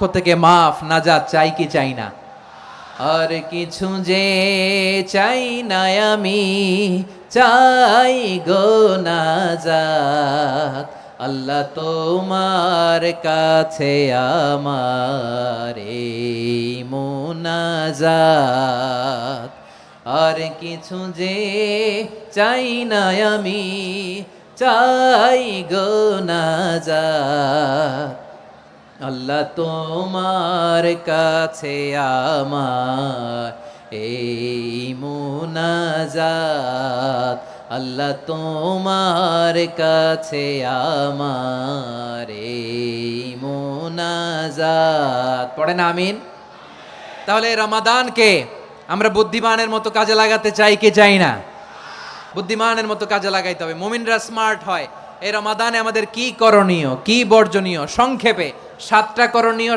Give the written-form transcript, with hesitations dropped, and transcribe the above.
পক্ষ থেকে মাফ নাজাত চাই কি চাই না? আর কিছু যে চাই না আমি, চাই গো নাজাত। আল্লাহ তোমার কাছে আমার এই মুনাজাত। আর কিছু যে চাই না আমি, চাই গো নাজাত। আল্লাহ তোমার কাছে আমার এই মুনাজাত। আল্লাহ তোমার কাছে আমার এই মুনাজাত। পড়েন আমিন। তাহলে রমাদানকে আমরা বুদ্ধিমানের মতো কাজে লাগাতে চাই কি চাই না? বুদ্ধিমানের মতো কাজে লাগাইতে হবে। মুমিনরা স্মার্ট হয়। এই রমাদানে আমাদের কি করণীয়, কি বর্জনীয়, সংক্ষেপে 7টা করণীয়।